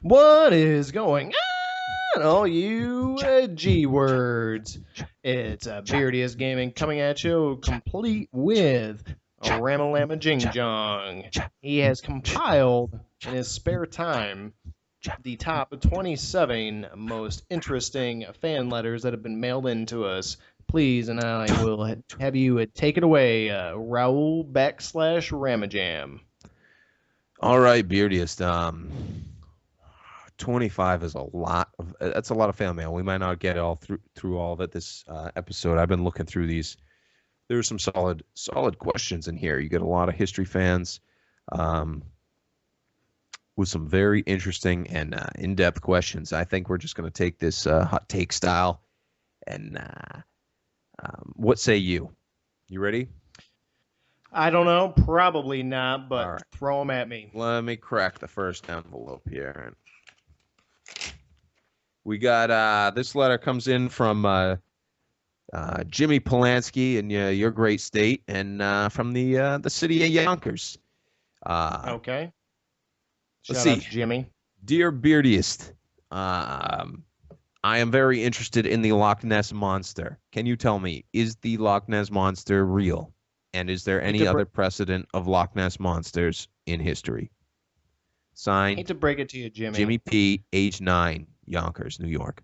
What is going on, all you G words? It's Beardiest Gaming coming at you, complete with a Ramalama Jing Jong. He has compiled in his spare time the top 27 most interesting fan letters that have been mailed in to us. Please, and I will have you take it away, Raul backslash Ramajam. All right, Beardiest. 25 is a lot of that's a lot of fan mail. We might not get all through all of it this episode. I've been looking through these. There's some solid questions in here. You get a lot of history fans um, with some very interesting and in-depth questions. I think we're just going to take this hot take style. And what say you? You ready? I don't know, probably not, but All right. throw them at me. Let me crack the first envelope here. We got this letter comes in from Jimmy Polanski in your great state, and from the city of Yonkers. Okay. Let's Shout out see. to Jimmy. Dear Beardiest, I am very interested in the Loch Ness Monster. Can you tell me, is the Loch Ness Monster real? And is there any other precedent of Loch Ness Monsters in history? Signed, Hate to break it to you, Jimmy. Jimmy P., age 9, Yonkers, New York.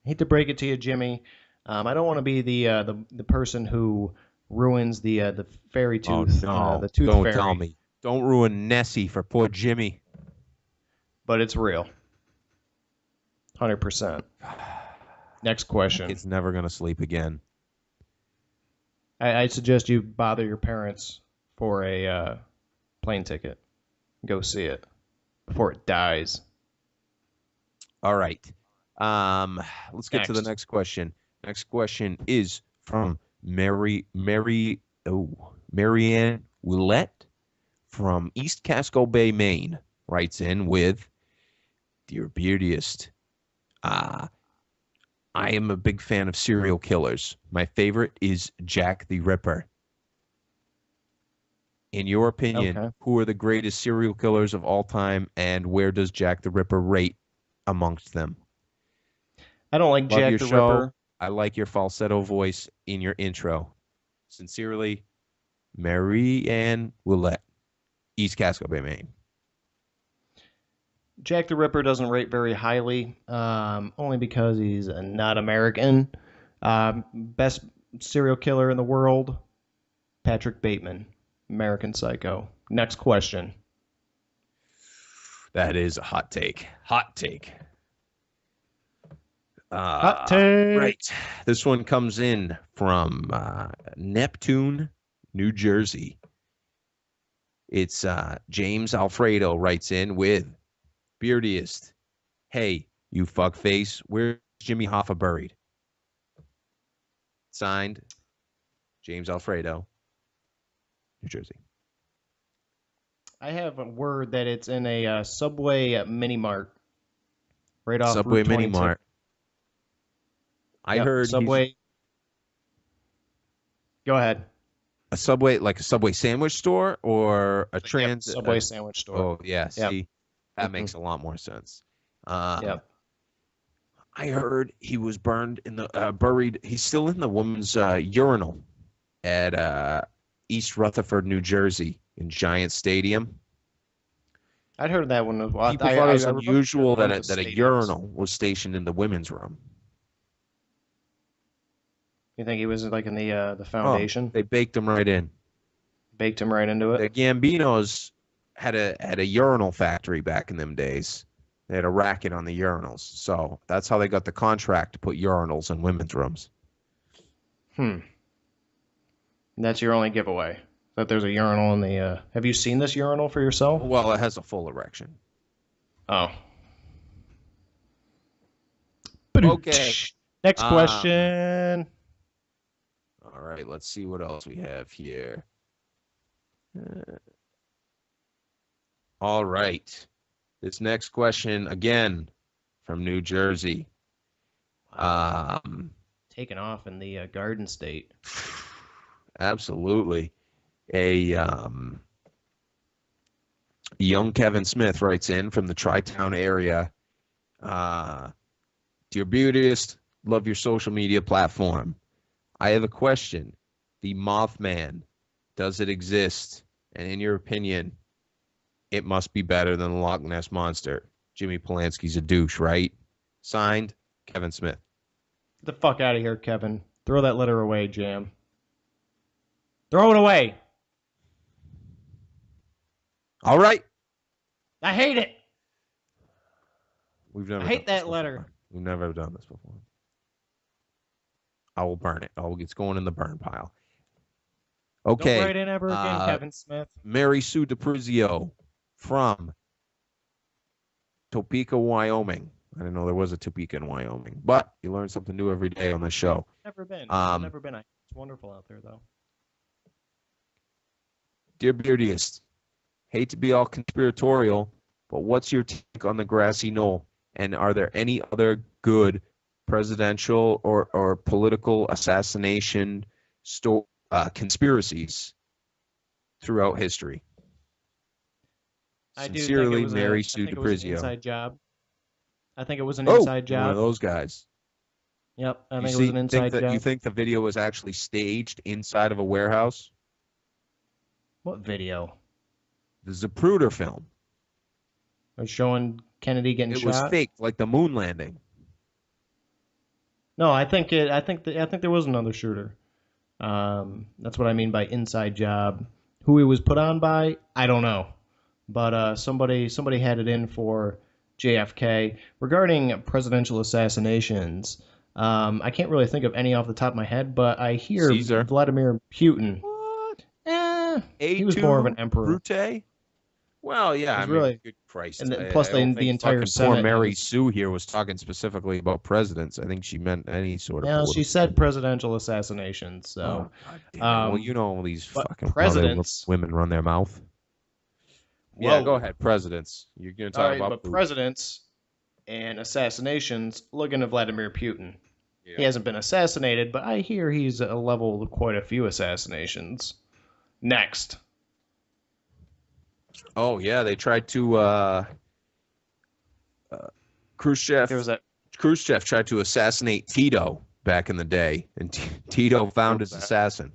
Hate to break it to you, Jimmy. I don't want to be the person who ruins the fairy tooth, the tooth don't fairy. Tell me. Don't ruin Nessie for poor Jimmy. But it's real. 100%. Next question. It's never going to sleep again. I suggest you bother your parents for a plane ticket. Go see it before it dies. All right. Let's get to the next question. Next question is from Marianne Willette from East Casco Bay, Maine. Writes in with, Dear Beardiest, I am a big fan of serial killers. My favorite is Jack the Ripper. In your opinion, who are the greatest serial killers of all time, and where does Jack the Ripper rate amongst them? I don't like Jack the Ripper. I like your falsetto voice in your intro. Sincerely, Marianne Willette, East Casco Bay, Maine. Jack the Ripper doesn't rate very highly, only because he's not American. Best serial killer in the world, Patrick Bateman, American Psycho. Next question. That is a hot take. Hot take. Hot take. Right. This one comes in from Neptune, New Jersey. It's James Alfredo writes in with, Beardiest, hey, you fuckface, where's Jimmy Hoffa buried? Signed, James Alfredo, New Jersey. I have a word that it's in a Subway Mini Mart. Right off Subway Route Mini 22. Mart. I heard Subway. Go ahead. A Subway, like a Subway sandwich store or a transit? Subway sandwich store. Oh, yeah. See, that makes a lot more sense. I heard he was burned in the buried. He's still in the woman's urinal at East Rutherford, New Jersey, in Giant Stadium. I'd heard that one as well. People thought it was unusual that a urinal was stationed in the women's room. You think he was like in the foundation? Oh, they baked him right in. Baked him right into it. The Gambinos had a urinal factory back in them days. They had a racket on the urinals, so that's how they got the contract to put urinals in women's rooms. That's your only giveaway. That there's a urinal in the. Have you seen this urinal for yourself? Well, it has a full erection. Oh. Okay. Next question. All right, let's see what else we have here. All right. This next question, again, from New Jersey. Taken off in the Garden State. Absolutely. A Young Kevin Smith writes in from the Tri-Town area. Dear Beautyist, love your social media platform. I have a question. The Mothman, does it exist? And in your opinion, it must be better than the Loch Ness Monster. Jimmy Polanski's a douche, right? Signed, Kevin Smith. Get the fuck out of here, Kevin. Throw that letter away, Jam. Throw it away. All right. I hate it. We've never I hate done this that letter. before. We've never done this before. I will burn it. It's going in the burn pile. Okay. Don't write in ever again, Kevin Smith. Mary Sue DiPrizio from Topeka, Wyoming. I didn't know there was a Topeka in Wyoming, but you learn something new every day on the show. Never been. Never been. It's wonderful out there, though. Dear Beardiest, hate to be all conspiratorial, but what's your take on the grassy knoll? And are there any other good presidential or political assassination conspiracies throughout history? Sincerely, Mary Sue DiPrizio. Inside job. I think it was an inside job. One of those guys. Yep, I think it was an inside job. You think the video was actually staged inside of a warehouse? What video? The Zapruder film. It was showing Kennedy getting shot. It was faked, like the moon landing. No, I think there was another shooter. That's what I mean by inside job. Who he was put on by, I don't know. But somebody had it in for JFK. Regarding presidential assassinations, I can't really think of any off the top of my head, but I hear Caesar. Vladimir Putin. What? He was more of an emperor. Brute? Well, yeah, I mean, really, good Christ. And then, plus the entire Senate. Poor Mary Sue here was talking specifically about presidents. I think she meant any sort of. Yeah, she said presidential assassinations. So, well, you know all these fucking presidents. Women run their mouth. Whoa. Yeah, go ahead. Presidents. You're going to talk about presidents and assassinations. Looking at Vladimir Putin. Yeah. He hasn't been assassinated, but I hear he's a level of quite a few assassinations. Next. Oh yeah, they tried to Khrushchev. There was that. Khrushchev tried to assassinate Tito back in the day, and Tito found his assassin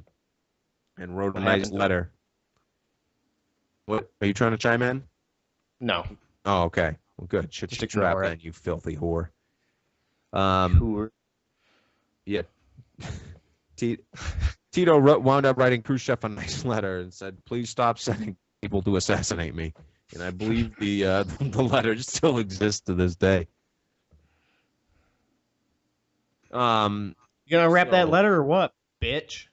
and wrote a nice letter. What are you trying to chime in? No. Oh, okay. Well, good. Shut your trap then, you filthy whore. Whore. Yeah. Tito wound up writing Khrushchev a nice letter and said, "Please stop sending people to assassinate me." And I believe the letter still exists to this day. You gonna wrap that letter or what, bitch?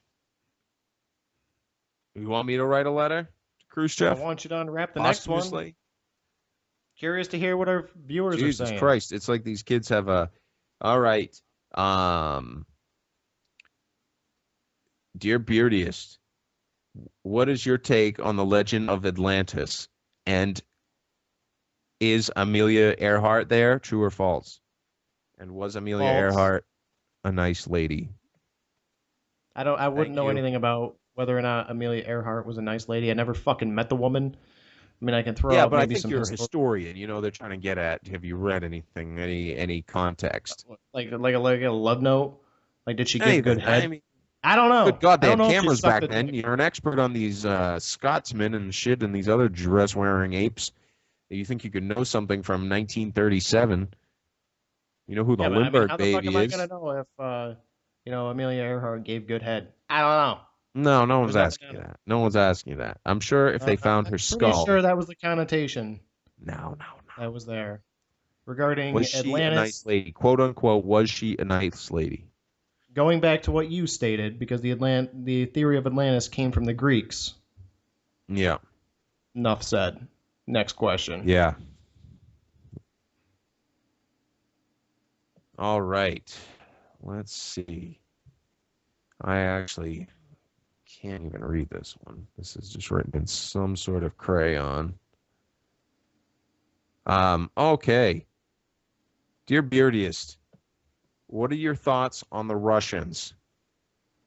You want me to write a letter to Khrushchev? I want you to unwrap the next one. Curious to hear what our viewers are saying. Jesus Christ! It's like these kids have a. All right. Dear Beardiest, what is your take on the legend of Atlantis? And is Amelia Earhart there? True or false? And was Amelia Earhart a nice lady? I wouldn't know anything about whether or not Amelia Earhart was a nice lady. I never fucking met the woman. I mean, I can throw out but maybe I think you're a historian. You know, they're trying to get at. Have you read anything? Any context? Like a love note? Like, did she give good head? I mean, I don't know. Good God, they had cameras back then. You're an expert on these Scotsmen and shit and these other dress-wearing apes. You think you could know something from 1937? You know who the Lindbergh baby is? How the fuck am I going to know if, Amelia Earhart gave good head? I don't No, know. no one's asking you that. No one's asking you that. I'm sure if they found her skull. I'm pretty sure that was the connotation. No. That was there. Regarding was she Atlantis, a nice lady? Quote unquote, was she a nice lady? Going back to what you stated, because the theory of Atlantis came from the Greeks. Yeah. Enough said. Next question. Yeah. All right. Let's see. I actually can't even read this one. This is just written in some sort of crayon. Okay. Dear Beardiest, what are your thoughts on the Russians?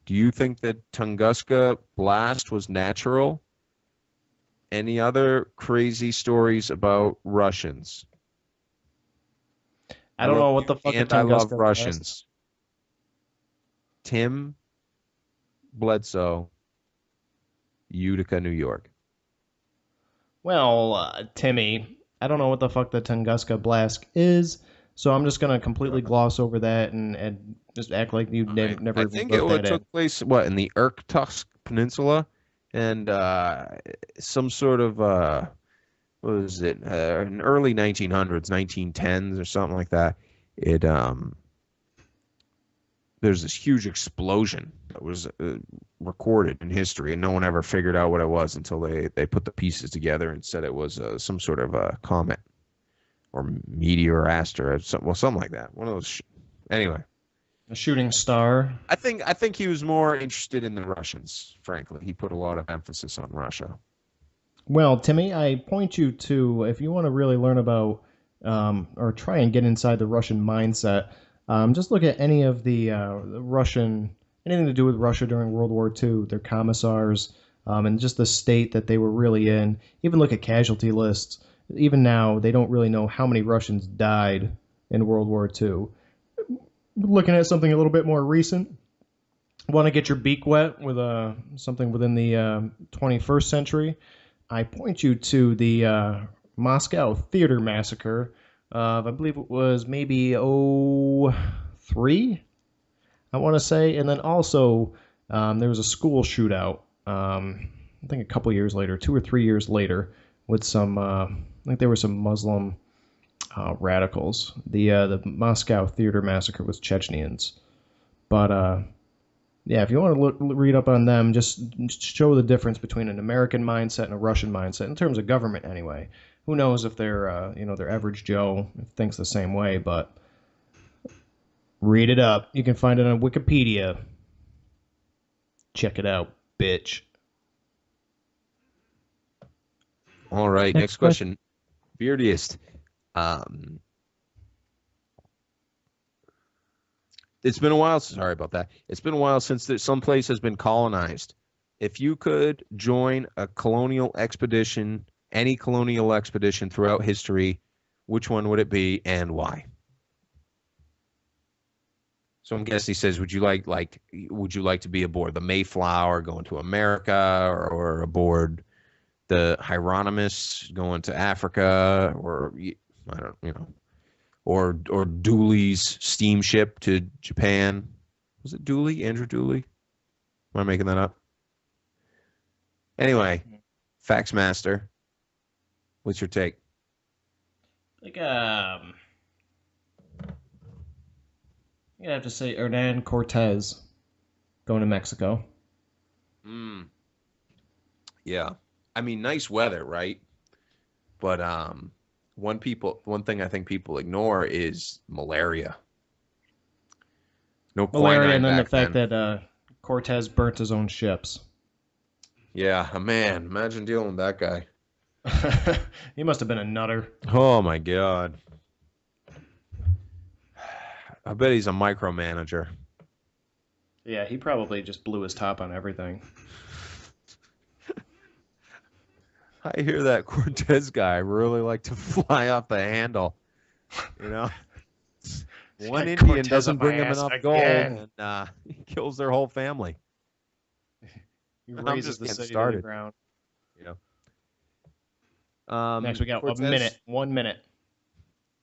Do you think that Tunguska blast was natural? Any other crazy stories about Russians? I don't know what the fuck a And I love Tunguska blast. Russians. Tim Bledsoe, Utica, New York. Well, Timmy, I don't know what the fuck the Tunguska blast is, so I'm just gonna completely gloss over that and just act like you never I even think wrote it that in. took place what in the Irkutsk Peninsula, and some sort of what was it? In early 1900s, 1910s or something like that. It there's this huge explosion that was recorded in history, and no one ever figured out what it was until they put the pieces together and said it was some sort of a comet or meteor or asteroid, something like that. One of those. Anyway, A shooting star. I think he was more interested in the Russians. Frankly, he put a lot of emphasis on Russia. Well, Timmy, I point you to if you want to really learn about or try and get inside the Russian mindset. Just look at any of the Russian anything to do with Russia during World War II, their commissars, and just the state that they were really in. Even look at casualty lists. Even now, they don't really know how many Russians died in World War II. Looking at something a little bit more recent, want to get your beak wet with something within the 21st century. I point you to the Moscow Theater Massacre of, I believe it was maybe '03, I want to say. And then also, there was a school shootout, I think a couple years later, 2 or 3 years later, with some, I think there were some Muslim radicals. The Moscow Theater Massacre was Chechens. But yeah, if you want to read up on them, just show the difference between an American mindset and a Russian mindset in terms of government, anyway. Who knows if they're, their average Joe thinks the same way, but read it up. You can find it on Wikipedia. Check it out, bitch. All right, next question. Beardiest. It's been a while. Sorry about that. It's been a while since some place has been colonized. If you could join a colonial expedition, any colonial expedition throughout history, which one would it be and why? So I'm guessing he says, would you like to be aboard the Mayflower going to America, or aboard the Hieronymus going to Africa, or I don't, or Dooley's steamship to Japan? Was it Dooley? Andrew Dooley? Am I making that up? Anyway, Fax Master, what's your take? Like, you have to say Hernan Cortez going to Mexico. Yeah. I mean, nice weather, right? But one thing I think people ignore is malaria. No Malaria, quinine and then the back fact then. that Cortez burnt his own ships. Yeah, man, imagine dealing with that guy. He must have been a nutter. Oh my God. I bet he's a micromanager. Yeah, he probably just blew his top on everything. I hear that Cortez guy really like to fly off the handle. One Indian Cortez doesn't up bring my him ass enough again. gold, and he kills their whole family. He I'm razes just the getting city to started. the ground. Yeah. Next, we got Cortez? a minute. 1 minute.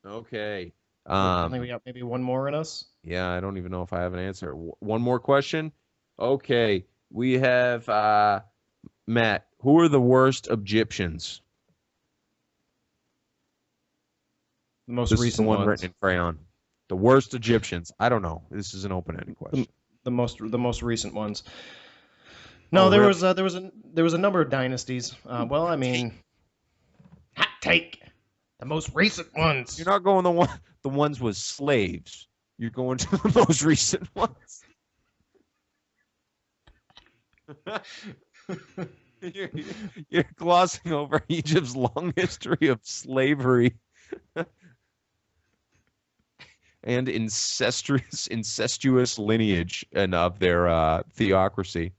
Okay. I think we got maybe one more in us. Yeah, I don't even know if I have an answer. One more question. Okay, we have Matt. Who are the worst Egyptians? The most This is the recent one ones. written in crayon. The worst Egyptians. I don't know. This is an open-ended question. The most recent ones. No, there really? was a number of dynasties. Well, I mean, hot take. The most recent ones. You're not going the ones with slaves. You're going to the most recent ones. You're glossing over Egypt's long history of slavery and incestuous lineage and of their theocracy.